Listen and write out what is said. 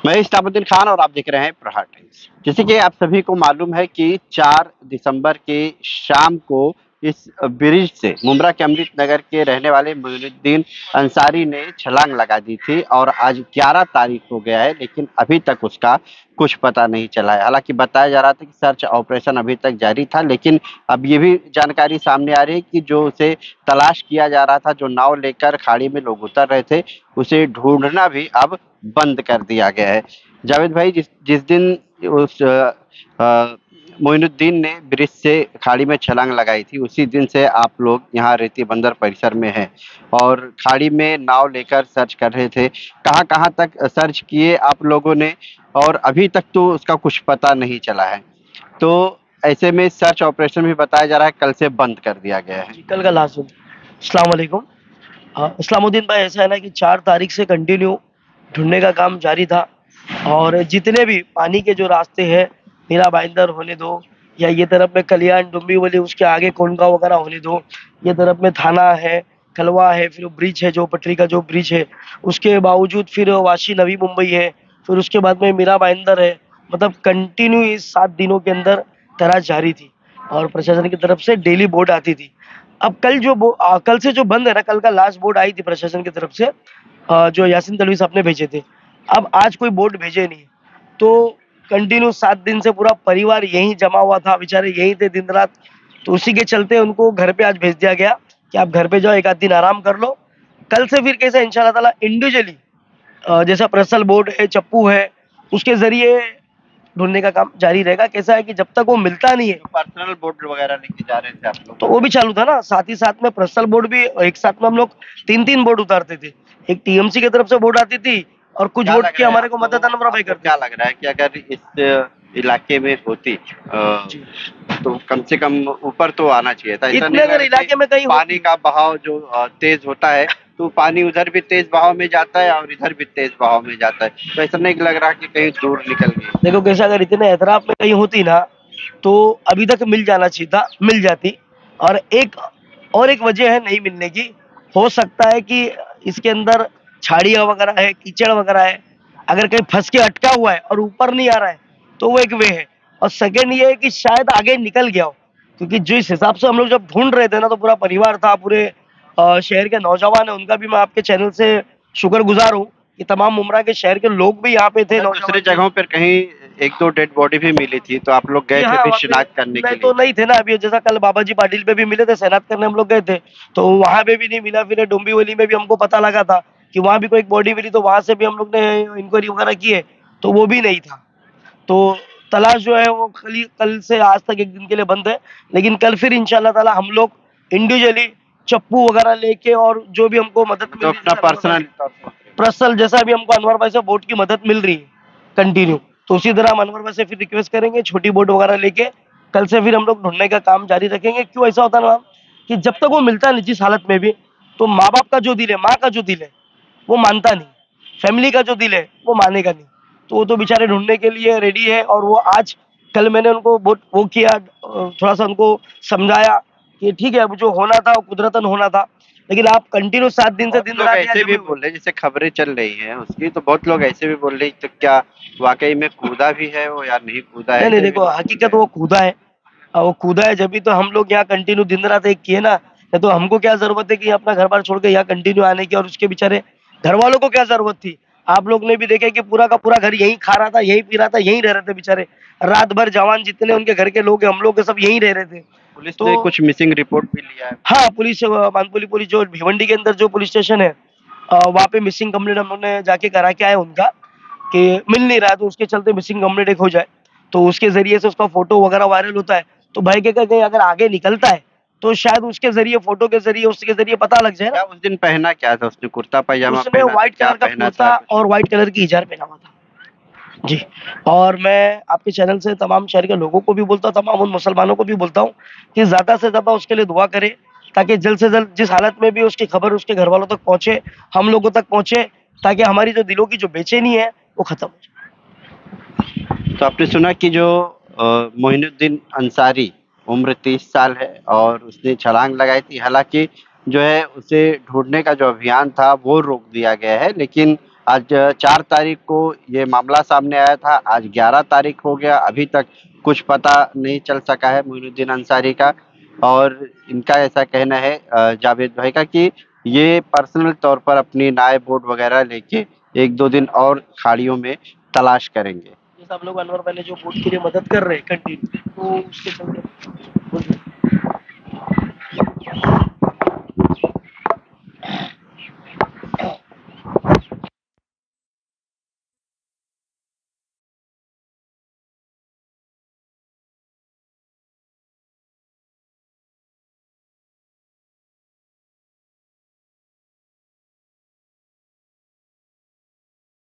मैं इस्लामुद्दीन खान और आप देख रहे हैं प्रहार टाइम्स। जैसे कि आप सभी को मालूम है कि 4 दिसंबर के शाम को इस ब्रिज से मुंब्रा के अमृत नगर के रहने वाले मोइनुद्दीन अंसारी ने छलांग लगा दी थी और आज 11 तारीख हो गया है, लेकिन अभी तक उसका कुछ पता नहीं चला है। हालांकि बताया जा रहा था कि सर्च ऑपरेशन अभी तक जारी था, लेकिन अब ये भी जानकारी सामने आ रही है कि जो उसे तलाश किया जा रहा था, जो नाव लेकर खाड़ी में लोग उतर रहे थे, उसे ढूंढना भी अब बंद कर दिया गया है। जावेद भाई, जिस जिस दिन उस मोइनुद्दीन ने ब्रिज से खाड़ी में छलांग लगाई थी, उसी दिन से आप लोग यहाँ रेती बंदर परिसर में हैं और खाड़ी में नाव लेकर सर्च कर रहे थे। कहाँ कहाँ तक सर्च किए आप लोगों ने? और अभी तक तो उसका कुछ पता नहीं चला है। तो ऐसे में सर्च ऑपरेशन भी बताया जा रहा है कल से बंद कर दिया गया है। जी, कल का लास्ट दिन। अस्सलाम वालेकुम। इस्लामुद्दीन भाई, ऐसा है ना कि 4 तारीख से कंटिन्यू ढूंढने का काम जारी था और जितने भी पानी के जो रास्ते हैं, मीरा भाईंदर होने दो या ये तरफ में कल्याण डुम्बीवली, उसके आगे कोंडगांव वगैरह होने दो, ये तरफ में थाना है, कलवा है, फिर ब्रिज है, जो पटरी का जो ब्रिज है, उसके बावजूद फिर वाशी नवी मुंबई है, फिर उसके बाद में मीरा भाईंदर है। मतलब कंटिन्यू इस 7 दिनों के अंदर तलाश जारी थी और प्रशासन की तरफ से डेली बोट आती थी। अब कल से जो बंद है ना, कल का लास्ट बोट आई थी प्रशासन की तरफ से, जो यासीन तलवी साहब ने भेजे थे। अब आज कोई बोट भेजे नहीं, तो कंटिन्यू 7 दिन से पूरा परिवार यहीं जमा हुआ था, बेचारे यहीं थे दिन रात। तो उसी के चलते उनको घर पे आज भेज दिया गया कि आप घर पे जाओ, एक आध दिन आराम कर लो। कल से फिर कैसे इंशाल्लाह ताला इंडिविजुअली, जैसा पर्सनल बोट है, चप्पू है, उसके जरिए ढूंढने का काम जारी रहेगा। कैसा है कि जब तक वो मिलता नहीं है, पर्सनल बोट वगैरह लेके जा रहे थे आप लोग? तो वो भी चालू था ना, साथ ही साथ में पर्सनल बोट भी। एक साथ में हम लोग 3-3 बोट उतारते थे। एक टीएमसी की तरफ से बोट आती थी और कुछ क्या बोट लग की रहा है हमारे को आपको? मदद अनवर भाई आपको करते क्या थे। लग रहा है कि अगर इस इलाके में होती जी, तो कम से कम ऊपर तो आना चाहिए था। ऐसा इतने नहीं लग अगर रहा इलाके में कि कहीं पानी होती। का बहाव जो तेज होता है, तो पानी उधर भी तेज बहाव में जाता है और इधर भी तेज बहाव में जाता है, तो ऐसा नहीं लग रहा कि कहीं दूर निकल गई? देखो कैसा, अगर इतने एतराफ में कहीं होती ना, तो अभी तक मिल जाना चाहिए था, मिल जाती। और एक वजह है नहीं मिलने की। हो सकता है कि इसके अंदर झाड़ियाँ वगैरह है, कीचड़ वगैरह है। अगर कहीं फंस के अटका हुआ है और ऊपर नहीं आ रहा है, तो वो एक वे है। और सेकंड ये है कि शायद आगे निकल गया हो, क्योंकि जिस हिसाब से हम लोग जब ढूंढ रहे थे ना, तो पूरा परिवार था, पूरे शहर के नौजवान है, उनका भी मैं आपके चैनल से शुक्रगुजार हूँ कि तमाम मुमरा के शहर के लोग भी यहाँ पे थे, दूसरे नौजवान थे। जगहों पर कहीं 1-2 डेड बॉडी भी मिली थी, तो आप लोग गए जी थे हाँ, भी वहाँ पे शिनाख्त करने के नहीं लिए? तो नहीं थे ना। अभी जैसा कल बाबा जी पाटिल पे भी मिले थे, सैनात करने हम लोग गए थे, तो वहां पे भी नहीं मिला। फिर डोंबिवली में भी हमको पता लगा था कि वहां भी कोई एक बॉडी मिली, तो वहां से भी हम लोग ने इंक्वायरी वगैरह की है, तो वो भी नहीं था। तो तलाश जो है वो कल से आज तक एक दिन के लिए बंद है। लेकिन कल फिर इंशाल्लाह ताला हम लोग इंडिविजुअली चप्पू वगैरह लेके, और जो भी हमको मदद तो मिल अपना पर्सनल पर्सनल, जैसा भी हमको अनवर भाई से बोट की मदद मिल रही है कंटिन्यू, तो उसी तरह हम अनवर भाई से फिर रिक्वेस्ट करेंगे, छोटी बोट वगैरह लेके कल से फिर हम लोग ढूंढने का काम जारी रखेंगे। क्यों ऐसा होता है ना कि जब तक वो मिलता नहीं जिस हालत में भी, तो माँ बाप का जो दिल है, माँ का जो दिल है, वो मानता नहीं, फैमिली का जो दिल है वो मानेगा नहीं। तो वो तो बेचारे ढूंढने के लिए रेडी है। और वो आज कल मैंने उनको बहुत वो किया, थोड़ा सा उनको समझाया कि ठीक है, अब जो होना था वो कुदरतन होना था, लेकिन आप कंटिन्यू 7 दिन से बहुत दिन लोग रात यहाँ ऐसे जमे भी हुए। बोल रहे हैं, जैसे खबरें चल रही हैं उसकी, तो बहुत लोग ऐसे भी बोल रहे हैं, तो क्या वाकई में कूदा भी है वो या नहीं कूदा है, नहीं नहीं, ये भी देखो लोग बोल रहे हकीकत हैं। वो कूदा है। वो कूदा है जब भी तो हम लोग यहाँ कंटिन्यू दिन रात एक किए ना। नहीं तो हमको क्या जरूरत है कि अपना घर बार छोड़ के यहाँ कंटिन्यू आने की, और उसके बेचारे घर वालों को क्या जरूरत थी। आप लोग ने भी देखा कि पूरा का पूरा घर यहीं खा रहा था, यहीं पी रहा था, यहीं रह रहे थे बेचारे। रात भर जवान जितने उनके घर के लोग हैं, हम लोग के सब यहीं रह रहे थे। पुलिस तो ने कुछ मिसिंग रिपोर्ट भी लिया है? हाँ, पुलिस मानपुली पुलिस जो भिवंडी के अंदर जो पुलिस स्टेशन है, वहाँ पे मिसिंग कंप्लेंट हम लोग ने जाके करा के आए उनका, कि मिल नहीं रहा है, तो उसके चलते मिसिंग कंप्लेंट एक हो जाए, तो उसके जरिए से उसका फोटो वगैरह वायरल होता है। तो भाई के कहीं अगर आगे निकलता है, तो शायद उसके जरिए, फोटो के जरिए, उसके जरिए पता लग जाए क्या ना। उस दिन पहना क्या था उसने? कुर्ता पैजामा उसने पहना था? व्हाइट क्या कलर का पहना था कुर्ता कुछ? और व्हाइट कलर की हिजाब पहना हुआ था। जी। और मैं आपके चैनल से तमाम शहर के लोगों को भी बोलता हूँ, तमाम उन मुसलमानों को भी बोलता हूँ कि ज्यादा से ज्यादा उसके लिए दुआ करें, ताकि जल्द से जल्द जिस हालत में भी उसकी खबर उसके घर वालों तक पहुंचे, हम लोगों तक पहुंचे, ताकि हमारी जो दिलों की जो बेचैनी है वो खत्म हो जाए। तो आपने सुना कि जो मोइनुद्दीन अंसारी, उम्र 30 साल है और उसने छलांग लगाई थी। हालांकि जो है उसे ढूंढने का जो अभियान था वो रोक दिया गया है, लेकिन आज 4 तारीख को ये मामला सामने आया था, आज 11 तारीख हो गया, अभी तक कुछ पता नहीं चल सका है मोइनुद्दीन अंसारी का। और इनका ऐसा कहना है जावेद भाई का कि ये पर्सनल तौर पर अपनी नाय बोट वगैरह लेके 1-2 दिन और खाड़ियों में तलाश करेंगे। जैसे आप लोग अनवर पहले जो बोट के लिए मदद कर रहे हैं कंटिन्यू, तो उसके चलते बोलिए।